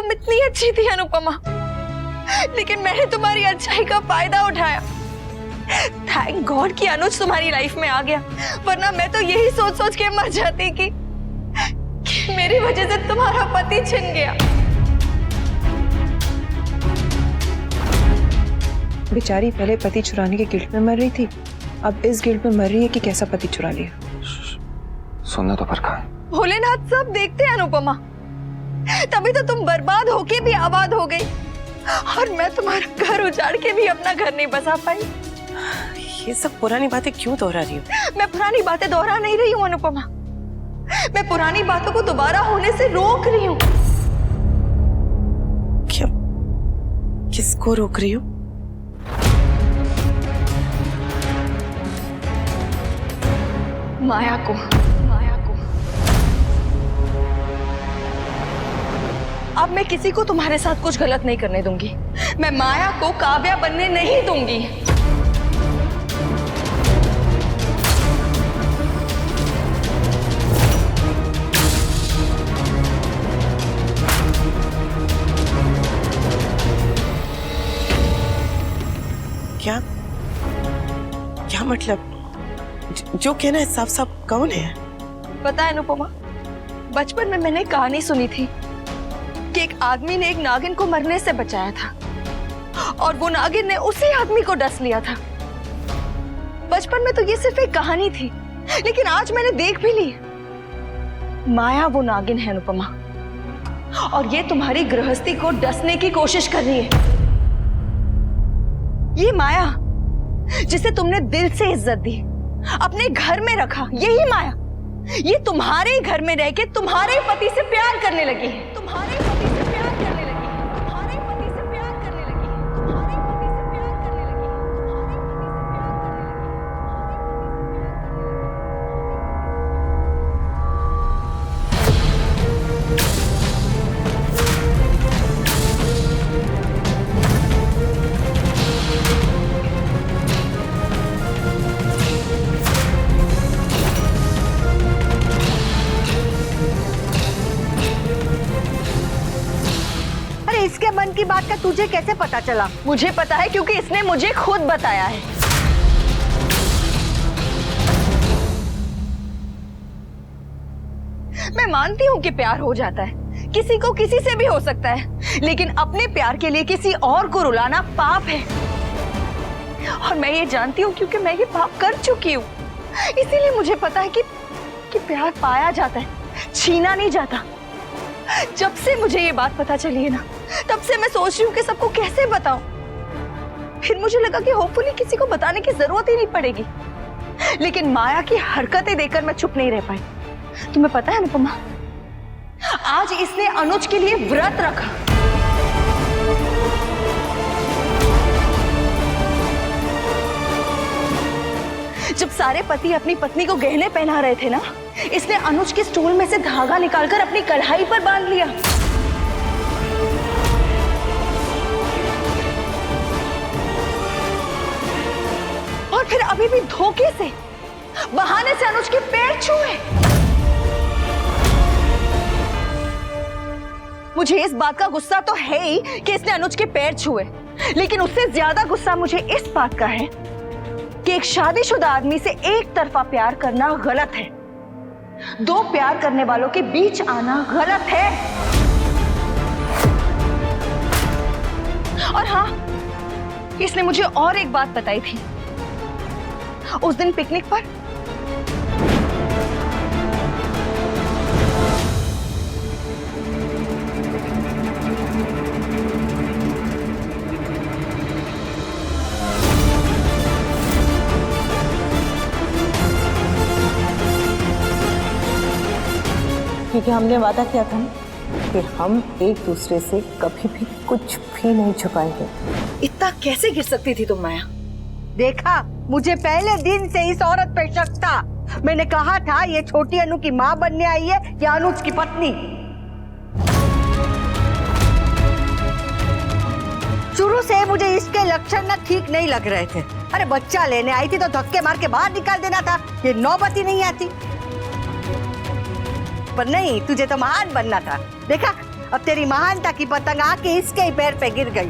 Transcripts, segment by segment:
तुम इतनी अच्छी थी अनुपमा, लेकिन मैंने तुम्हारी अच्छाई का फायदा उठाया। थैंक गॉड कि अनुज तुम्हारी लाइफ में आ गया, वरना मैं तो यही सोच सोच के मर जाती कि मेरी वजह से तुम्हारा पति छिन गया। बेचारी पहले पति चुराने के गिल्ट में मर रही थी, अब इस गिल्ट में मर रही है कि कैसा पति चुरा लिया। सुनना तो पर कहा। भोलेनाथ सब देखते हैं अनुपमा, तभी तो तुम बर्बाद होके भी आबाद हो गई, और मैं तुम्हारा घर उजाड़ के भी अपना घर नहीं बसा पाई। ये सब पुरानी बातें क्यों दोहरा रही हो? मैं पुरानी बातें दोहरा नहीं रही हूँ अनुपमा, मैं पुरानी बातों को दोबारा होने से रोक रही हूँ। क्या? किसको रोक रही हो? माया को। अब मैं किसी को तुम्हारे साथ कुछ गलत नहीं करने दूंगी। मैं माया को काव्या बनने नहीं दूंगी। क्या? क्या मतलब? जो कहना है साफ साफ कौन है? पता है अनुपमा, बचपन में मैंने कहानी सुनी थी कि एक आदमी ने एक नागिन को मरने से बचाया था, और वो नागिन ने उसी आदमी को डस लिया था। बचपन में तो ये सिर्फ एक कहानी थी, लेकिन आज मैंने देख भी ली। माया वो नागिन है अनुपमा, और ये तुम्हारी गृहस्थी को डसने की कोशिश कर रही है। ये माया जिसे तुमने दिल से इज्जत दी, अपने घर में रखा, यही माया ये तुम्हारे घर में रह के तुम्हारे पति से प्यार करने लगी है। तुम्हारे पति से प्यार करने लगी है। तुम्हारे पति से प्यार करने लगी है। तुम्हारे पति से प्यार करने लगी है। इसके मन की बात का तुझे कैसे पता चला? मुझे पता है क्योंकि इसने मुझे खुद बताया है। मैं मानती हूँ कि प्यार हो जाता है, किसी को किसी से भी हो सकता है, लेकिन अपने प्यार के लिए किसी और को रुलाना पाप है। और मैं ये जानती हूँ क्योंकि मैं ये पाप कर चुकी हूँ। इसीलिए मुझे पता है कि प्यार पाया जाता है, छीना नहीं जाता। जब से मुझे ये बात पता चली है ना, तब से मैं सोच रही हूँ कि सबको कैसे बताऊं। फिर मुझे लगा कि होपफुली किसी को बताने की जरूरत ही नहीं पड़ेगी, लेकिन माया की हरकतें देखकर मैं चुप नहीं रह पाई। तुम्हें पता है अनुपमा, आज इसने अनुज के लिए व्रत रखा। जब सारे पति अपनी पत्नी को गहने पहना रहे थे ना, इसने अनुज के स्टूल में से धागा निकालकर अपनी कढ़ाई पर बांध लिया। और फिर अभी भी धोखे से, बहाने से अनुज के पैर छुए। मुझे इस बात का गुस्सा तो है ही कि इसने अनुज के पैर छुए, लेकिन उससे ज्यादा गुस्सा मुझे इस बात का है कि एक शादीशुदा आदमी से एक तरफा प्यार करना गलत है। दो प्यार करने वालों के बीच आना गलत है। और हाँ, इसने मुझे और एक बात बताई थी उस दिन पिकनिक पर। क्योंकि हमने वादा किया था कि हम एक दूसरे से कभी भी कुछ भी नहीं छुपाएंगे। इतना कैसे गिर सकती थी तुम माया? देखा, मुझे पहले दिन से इस औरत पे शक था। मैंने कहा था ये छोटी अनु की माँ बनने आई है या अनुज की पत्नी। शुरू से मुझे इसके लक्षण ना ठीक नहीं लग रहे थे। अरे बच्चा लेने आई थी तो धक्के मार के बाहर निकाल देना था, ये नौबत ही नहीं आती। पर नहीं, तुझे तो महान बनना था। देखा, अब तेरी महानता की पतंग आके इसके ही पैर पे गिर गई।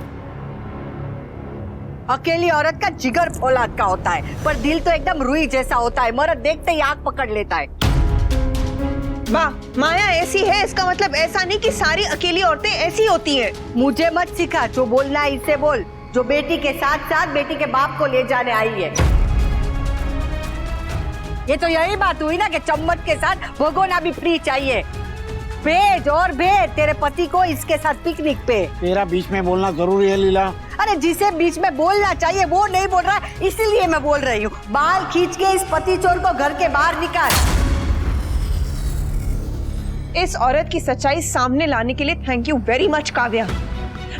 अकेली औरत का जिगर फौलाद का होता है, पर दिल तो एकदम रुई जैसा होता है। मर्द देखते ही आग पकड़ लेता है। वाह, माया ऐसी है इसका मतलब ऐसा नहीं कि सारी अकेली औरतें ऐसी होती हैं। मुझे मत सिखा, जो बोलना है इससे बोल, जो बेटी के साथ साथ बेटी के बाप को ले जाने आई है। ये तो यही बात हुई ना कि चम्मच के साथ भगोना भी फ्री चाहिए। भेज और भेज तेरे पति को इसके साथ पिकनिक पे। तेरा बीच में बोलना जरूरी है लीला? अरे जिसे बीच में बोलना चाहिए वो नहीं बोल रहा, इसीलिए मैं बोल रही हूँ। बाल खींच के इस पति चोर को घर के बाहर निकाल। इस औरत की सच्चाई सामने लाने के लिए thank you very much Kavya.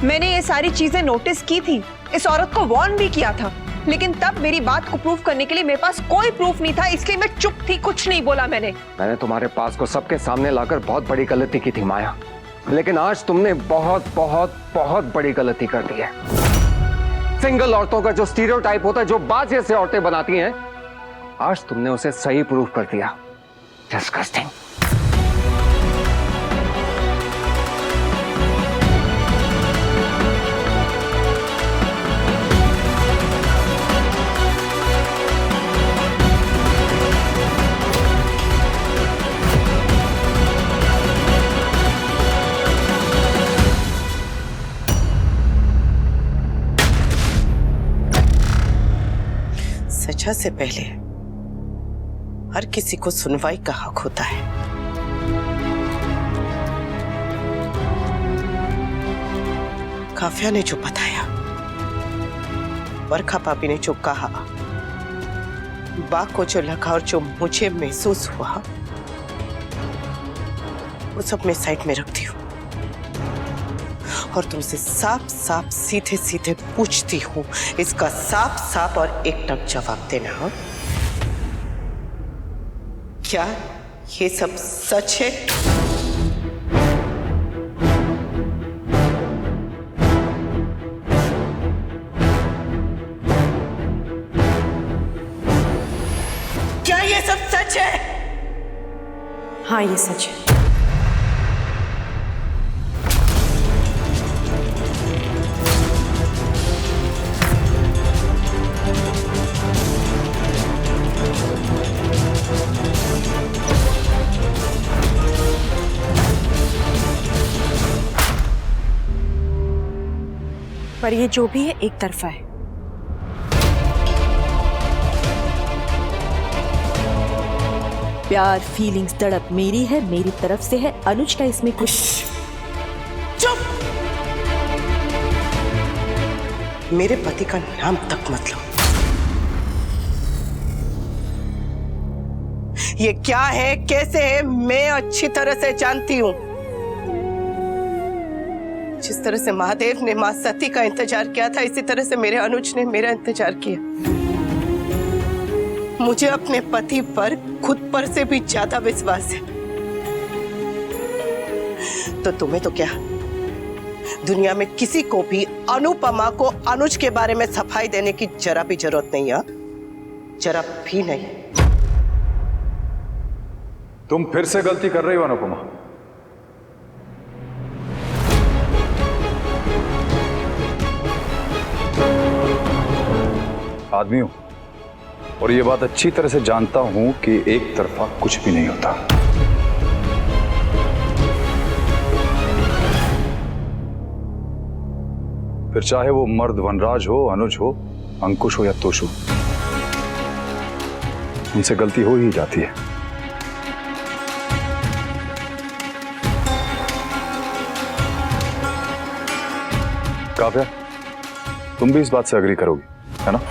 मैंने ये सारी चीजें नोटिस की थी, इस औरत को वार्न भी किया था, लेकिन तब मेरी बात को प्रूफ करने के लिए मेरे पास कोई प्रूफ नहीं था, इसलिए मैं चुप थी, कुछ नहीं बोला मैंने तुम्हारे पास को सबके सामने लाकर बहुत बड़ी गलती की थी माया, लेकिन आज तुमने बहुत बहुत बहुत बड़ी गलती कर दी है। सिंगल औरतों का जो स्टीरियोटाइप होता है, जो बाजे से औरतें बनाती हैं, आज तुमने उसे सही प्रूफ कर दिया। डिस्गस्टिंग। सजा से पहले हर किसी को सुनवाई का हक होता है। काव्या ने जो बताया, बरखा भाभी ने जो कहा, बाग को जो लगा और जो मुझे महसूस हुआ, वो सब मैं साइड में रखती हूँ और तुमसे साफ साफ सीधे सीधे पूछती हूँ, इसका साफ साफ और एकदम जवाब देना। हाँ? क्या ये सब सच है? क्या ये सब सच है? हाँ, ये सच है। पर ये जो भी है एक तरफा है। प्यार, फीलिंग्स, तड़प मेरी है, मेरी तरफ से है। अनुज का इसमें कुछ। चुप! मेरे पति का नाम तक मत लो। ये क्या है, कैसे है, मैं अच्छी तरह से जानती हूं। जिस तरह से महादेव ने मां सती का इंतजार किया था, इसी तरह से मेरे अनुज ने मेरा इंतजार किया। मुझे अपने पति पर खुद पर से भी ज्यादा विश्वास है। तो तुम्हें तो क्या, दुनिया में किसी को भी अनुपमा को अनुज के बारे में सफाई देने की जरा भी जरूरत नहीं है? जरा भी नहीं। तुम फिर से गलती कर रही हो अनुपमा। आदमी हूं और ये बात अच्छी तरह से जानता हूं कि एक तरफा कुछ भी नहीं होता। फिर चाहे वो मर्द वनराज हो, अनुज हो, अंकुश हो या तोशु, उनसे गलती हो ही जाती है। काव्या, तुम भी इस बात से एग्री करोगी, है ना?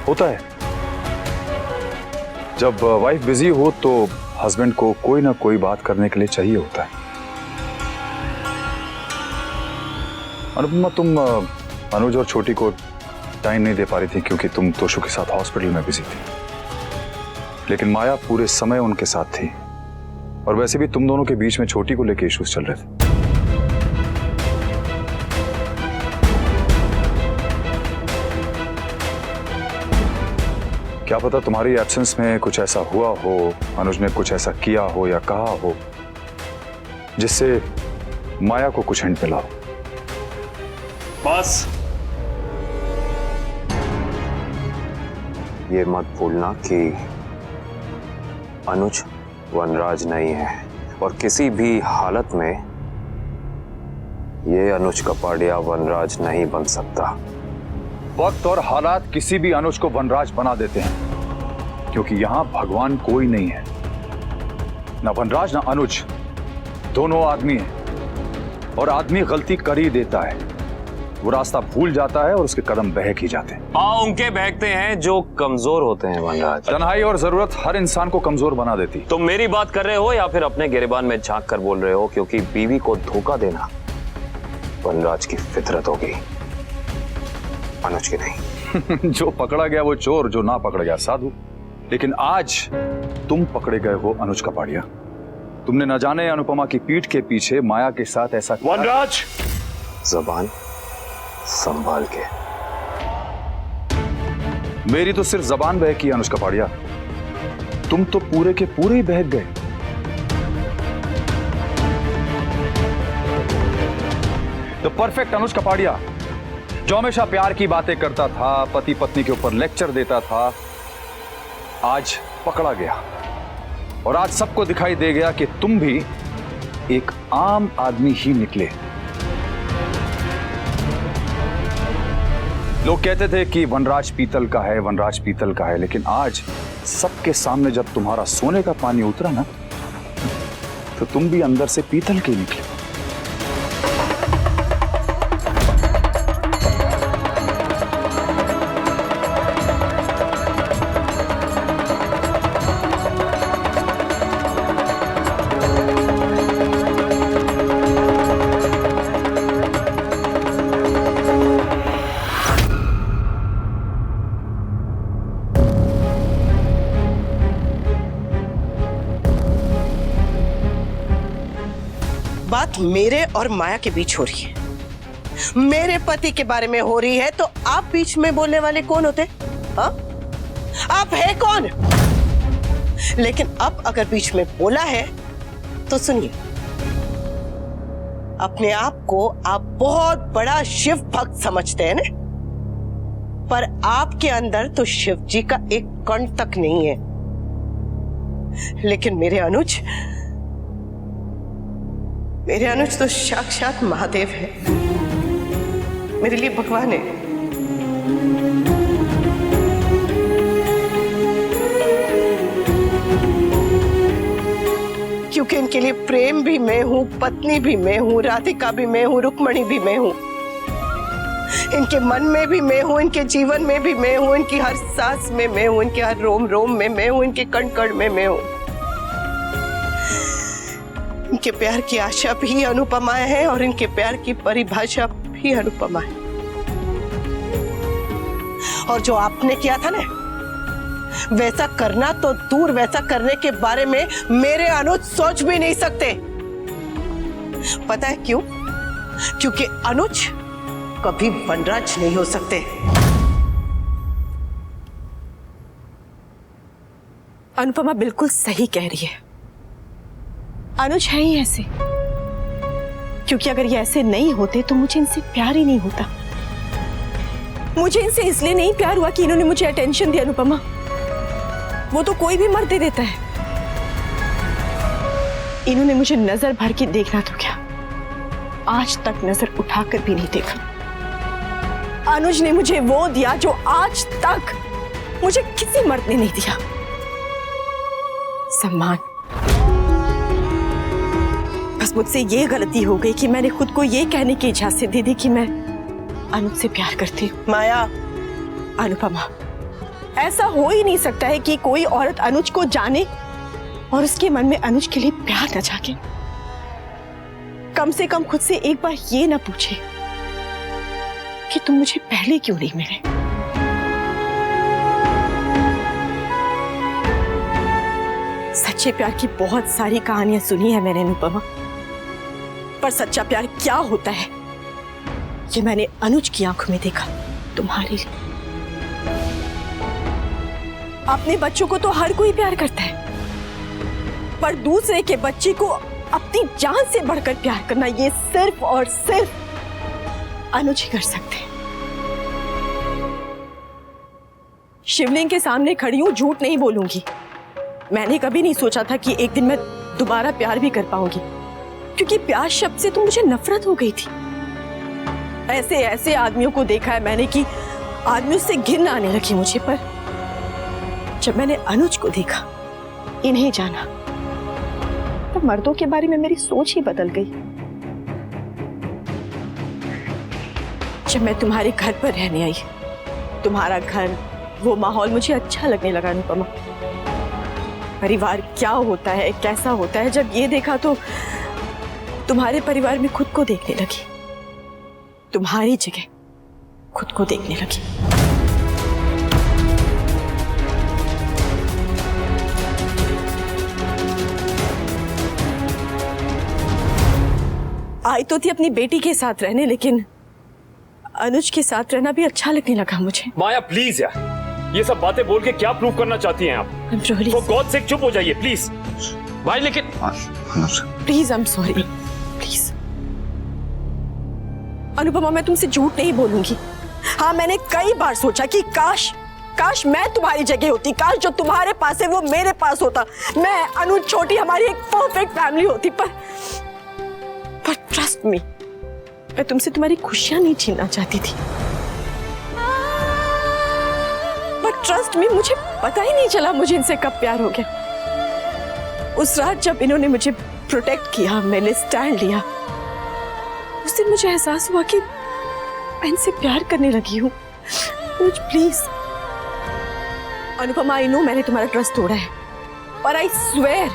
होता है, जब वाइफ बिजी हो तो हस्बैंड को कोई ना कोई बात करने के लिए चाहिए होता है। अनुपमा, तुम अनुज और छोटी को टाइम नहीं दे पा रही थी क्योंकि तुम तोशु के साथ हॉस्पिटल में बिजी थी, लेकिन माया पूरे समय उनके साथ थी और वैसे भी तुम दोनों के बीच में छोटी को लेकर इश्यूज चल रहे थे। क्या पता तुम्हारी एब्सेंस में कुछ ऐसा हुआ हो, अनुज ने कुछ ऐसा किया हो या कहा हो जिससे माया को कुछ हिंट मिला। बस ये मत भूलना कि अनुज वनराज नहीं है और किसी भी हालत में ये अनुज कपाड़िया वनराज नहीं बन सकता। वक्त और हालात किसी भी अनुज को वनराज बना देते हैं, क्योंकि यहां भगवान कोई नहीं है। ना वनराज ना अनुज, दोनों आदमी हैं और आदमी गलती कर ही देता है। वो रास्ता भूल जाता है और उसके कदम बहक ही जाते हैं। उनके बहकते हैं जो कमजोर होते हैं वनराज। तन्हाई और जरूरत हर इंसान को कमजोर बना देती। तुम मेरी बात कर रहे हो या फिर अपने गिरेबान में झांक कर बोल रहे हो? क्योंकि बीवी को धोखा देना वनराज की फितरत होगी, अनुज की नहीं। जो पकड़ा गया वो चोर, जो ना पकड़ा गया साधु। लेकिन आज तुम पकड़े गए हो अनुज कपाड़िया। तुमने न जाने अनुपमा की पीठ के पीछे माया के साथ ऐसा। वनराज, जबान संभाल के। मेरी तो सिर्फ जबान बहकी अनुज कपाड़िया, तुम तो पूरे के पूरे ही बहक गए। तो परफेक्ट अनुज कपाड़िया, जो हमेशा प्यार की बातें करता था, पति पत्नी के ऊपर लेक्चर देता था, आज पकड़ा गया और आज सबको दिखाई दे गया कि तुम भी एक आम आदमी ही निकले। लोग कहते थे कि वनराज पीतल का है, वनराज पीतल का है, लेकिन आज सबके सामने जब तुम्हारा सोने का पानी उतरा ना, तो तुम भी अंदर से पीतल के निकले। बात मेरे और माया के बीच हो रही है, मेरे पति के बारे में हो रही है, तो आप बीच में बोलने वाले कौन होते? हा? आप है कौन? लेकिन अब अगर बीच में बोला है तो सुनिए, अपने आप को आप बहुत बड़ा शिव भक्त समझते हैं ना, पर आपके अंदर तो शिव जी का एक कण तक नहीं है। लेकिन मेरे अनुज तो साक्षात महादेव है, मेरे लिए भगवान है। क्योंकि इनके लिए प्रेम भी मैं हूं, पत्नी भी मैं हूं, राधिका भी मैं हूं, रुक्मणी भी मैं हूं। इनके मन में भी मैं हूं, इनके जीवन में भी मैं हूं, इनकी हर सांस में मैं हूं, इनके हर रोम रोम में मैं हूं, इनके कण कण में मैं हूं। इनके प्यार की आशा भी अनुपमा है और इनके प्यार की परिभाषा भी अनुपमा है। और जो आपने किया था ना, वैसा करना तो दूर, वैसा करने के बारे में मेरे अनुज सोच भी नहीं सकते। पता है क्यों? क्योंकि अनुज कभी वनराज नहीं हो सकते। अनुपमा बिल्कुल सही कह रही है, अनुज है ही ऐसे। क्योंकि अगर ये ऐसे नहीं होते तो मुझे इनसे प्यार ही नहीं होता। मुझे इनसे इसलिए नहीं प्यार हुआ कि इन्होंने मुझे अटेंशन दी। अनुपमा, वो तो कोई भी मर्द दे देता है। इन्होंने मुझे नजर भर के देखना तो क्या, आज तक नजर उठाकर भी नहीं देखा। अनुज ने मुझे वो दिया जो आज तक मुझे किसी मर्द ने नहीं दिया, सम्मान। बस मुझसे ये गलती हो गई कि मैंने खुद को ये कहने की इजाजत दे दी कि मैं अनुज से प्यार करती हूँ। माया, अनुपमा, ऐसा हो ही नहीं सकता है कि कोई औरत अनुज को जाने और उसके मन में अनुज के लिए प्यार न जागे। कम से कम खुद से एक बार ये ना पूछे कि तुम मुझे पहले क्यों नहीं मिले। सच्चे प्यार की बहुत सारी कहानियां सुनी है मैंने अनुपमा, पर सच्चा प्यार क्या होता है ये मैंने अनुज की आंखों में देखा तुम्हारे लिए। अपने बच्चों को तो हर कोई प्यार करता है, पर दूसरे के बच्चे को अपनी जान से बढ़कर प्यार करना, ये सिर्फ और सिर्फ अनुज ही कर सकते हैं। शिवलिंग के सामने खड़ी हूं, झूठ नहीं बोलूंगी। मैंने कभी नहीं सोचा था कि एक दिन मैं दोबारा प्यार भी कर पाऊंगी, क्योंकि प्यार शब्द से तो मुझे नफरत हो गई थी। ऐसे ऐसे आदमियों को देखा है मैंने कि आदमियों से घिन आने लगी मुझे, पर जब मैंने अनुज को देखा, इन्हें जाना, तो मर्दों के बारे में मेरी सोच ही बदल गई। जब मैं तुम्हारे घर पर रहने आई, तुम्हारा घर, वो माहौल मुझे अच्छा लगने लगा अनुपमा। परिवार क्या होता है, कैसा होता है, जब ये देखा तो तुम्हारे परिवार में खुद को देखने लगी, तुम्हारी जगह खुद को देखने लगी। आई तो थी अपनी बेटी के साथ रहने, लेकिन अनुज के साथ रहना भी अच्छा लगने लगा मुझे। माया प्लीज यार, ये सब बातें बोल के क्या प्रूव करना चाहती हैं आप? For God's sake चुप हो जाइए प्लीज। भाई लेकिन please, I am sorry, please. Anupama, मैं तुमसे झूठ नहीं बोलूंगी। हाँ, मैंने कई बार सोचा कि काश मैं तुम्हारी जगह होती, काश जो तुम्हारे पास है वो मेरे पास होता, मैं, अनुज, छोटी, हमारी एक परफेक्ट फैमिली होती। पर ट्रस्ट मी, मैं तुमसे तुम्हारी खुशियां नहीं छीनना चाहती थी। बट ट्रस्ट मी, मुझे पता ही नहीं चला मुझे इनसे कब प्यार हो गया। उस रात जब इन्होंने मुझे प्रोटेक्ट किया, मैंने स्टैंड लिया, उस दिन मुझे एहसास हुआ कि मैं इनसे प्यार करने लगी हूँ। मुझे प्लीज अनुपमा, आई नो मैंने तुम्हारा ट्रस्ट तोड़ा है, पर आई स्वेयर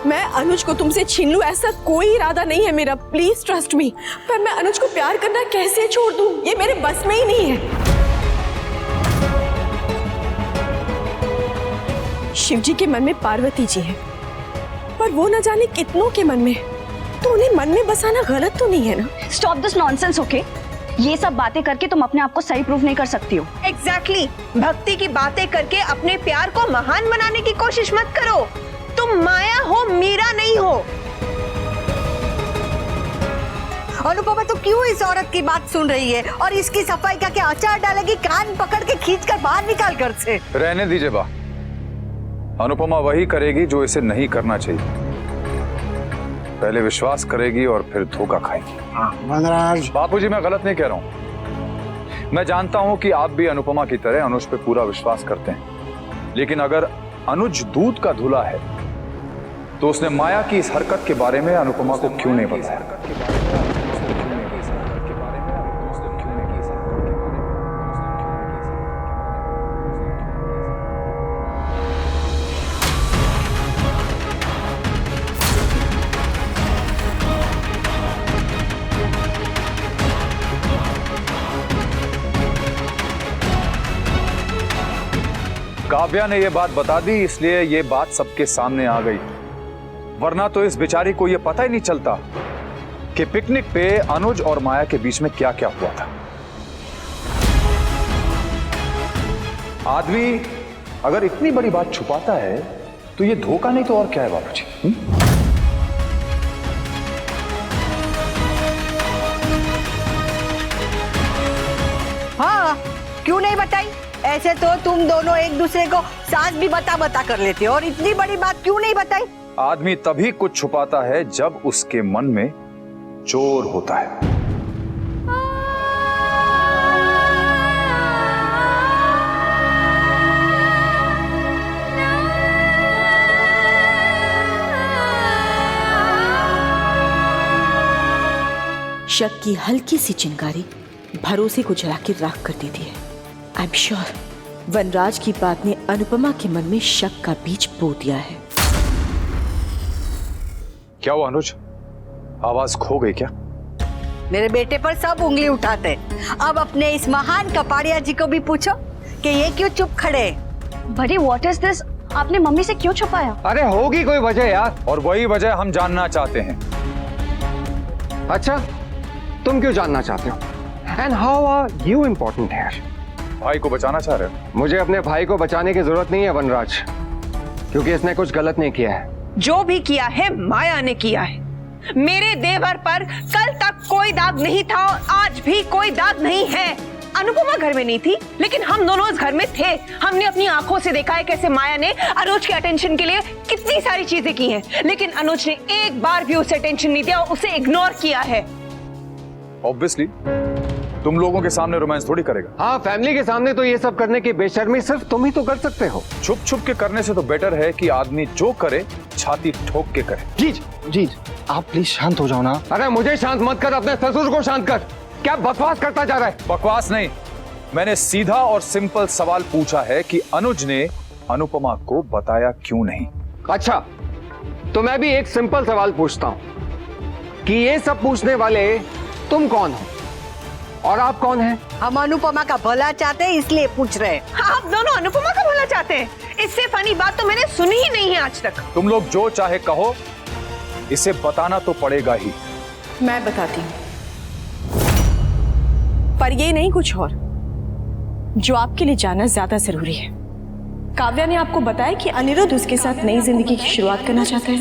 मैं अनुज को तुमसे छीन लूं ऐसा कोई इरादा नहीं है मेरा। Please trust me. पर मैं अनुज को प्यार करना कैसे छोड़ दूं, ये मेरे बस में ही नहीं है। शिवजी के मन में पार्वती जी है, पर वो न जाने कितनों के मन में, तो उन्हें मन में बसाना गलत तो नहीं है ना? Stop this nonsense, okay? ये सब बातें करके तुम अपने आप को सही प्रूफ नहीं कर सकती हो। एग्जैक्टली, भक्ति की बातें करके अपने प्यार को महान बनाने की कोशिश मत करो। तुम माया हो, मीरा नहीं हो। अनुपमा, तो क्यों इस औरत की बात सुन रही है और इसकी सफाई का क्या अचार डालेगी? कान पकड़ के खींचकर बाहर निकाल घर से। रहने दीजिए बा, अनुपमा वही करेगी जो इसे नहीं करना चाहिए। पहले विश्वास करेगी और फिर धोखा खाएगी। वनराज, बापूजी, मैं गलत नहीं कह रहा हूं। मैं जानता हूं कि आप भी अनुपमा की तरह अनुज पे पूरा विश्वास करते हैं, लेकिन अगर अनुज दूध का धुला है तो उसने माया की इस हरकत के बारे में अनुपमा को क्यों नहीं बताया? काव्या ने यह बात बता दी, इसलिए यह बात सबके सामने आ गई, वरना तो इस बेचारी को यह पता ही नहीं चलता कि पिकनिक पे अनुज और माया के बीच में क्या क्या हुआ था। आदमी अगर इतनी बड़ी बात छुपाता है तो यह धोखा नहीं तो और क्या है बाबूजी? हाँ, क्यों नहीं बताई? ऐसे तो तुम दोनों एक दूसरे को साथ भी बता कर लेते हो, और इतनी बड़ी बात क्यों नहीं बताई? आदमी तभी कुछ छुपाता है जब उसके मन में चोर होता है। शक की हल्की सी चिंगारी भरोसे को जला के राख कर देती है। आई एम श्योर वनराज की बात ने अनुपमा के मन में शक का बीज बो दिया है। क्या हुआ अनुज, आवाज खो गई क्या? मेरे बेटे पर सब उंगली उठाते। अब अपने इस महान कपाड़िया जी को भी पूछो कि ये क्यों चुप खड़े। बड़ी व्हाट इज दिस? आपने मम्मी से क्यों छुपाया? अरे होगी कोई वजह यार। और वही वजह हम जानना चाहते हैं। अच्छा, तुम क्यों जानना चाहते हो? And how are you important here? भाई को बचाना चाह रहे हो? मुझे अपने भाई को बचाने की जरूरत नहीं है वनराज, क्योंकि इसने कुछ गलत नहीं किया है। जो भी किया है माया ने किया है। मेरे देवर पर कल तक कोई दाग नहीं था और आज भी कोई दाग नहीं है। अनुपमा घर में नहीं थी, लेकिन हम दोनों उस घर में थे। हमने अपनी आंखों से देखा है कैसे माया ने अनुज के अटेंशन के लिए कितनी सारी चीजें की हैं, लेकिन अनुज ने एक बार भी उसे अटेंशन नहीं दिया और उसे इग्नोर किया है। ऑब्वियसली तुम लोगों के सामने रोमांस थोड़ी करेगा। हाँ, फैमिली के सामने तो ये सब करने की बेशर्मी सिर्फ तुम ही तो कर सकते हो। छुप छुप के करने से तो बेटर है कि आदमी जो करे छाती ठोक के करे। जीज जीज आप प्लीज शांत हो जाओ ना। अरे मुझे शांत मत कर, अपने ससुर को शांत कर। क्या बकवास करता जा रहा है? बकवास नहीं, मैंने सीधा और सिंपल सवाल पूछा है कि अनुज ने अनुपमा को बताया क्यों नहीं। अच्छा, तो मैं भी एक सिंपल सवाल पूछता हूं कि ये सब पूछने वाले तुम कौन हो और आप कौन हैं? हम अनुपमा का भला चाहते हैं इसलिए पूछ रहे हैं। हाँ, आप दोनों अनुपमा का भला चाहते हैं। इससे फनी बात तो मैंने सुनी ही नहीं है आज तक। तुम लोग जो चाहे कहो, इसे बताना तो पड़ेगा ही। मैं बताती हूँ, पर ये नहीं कुछ और जो आपके लिए जानना ज्यादा जरूरी है। काव्या ने आपको बताया कि अनिरुद्ध उसके साथ नई जिंदगी की शुरुआत करना चाहता है।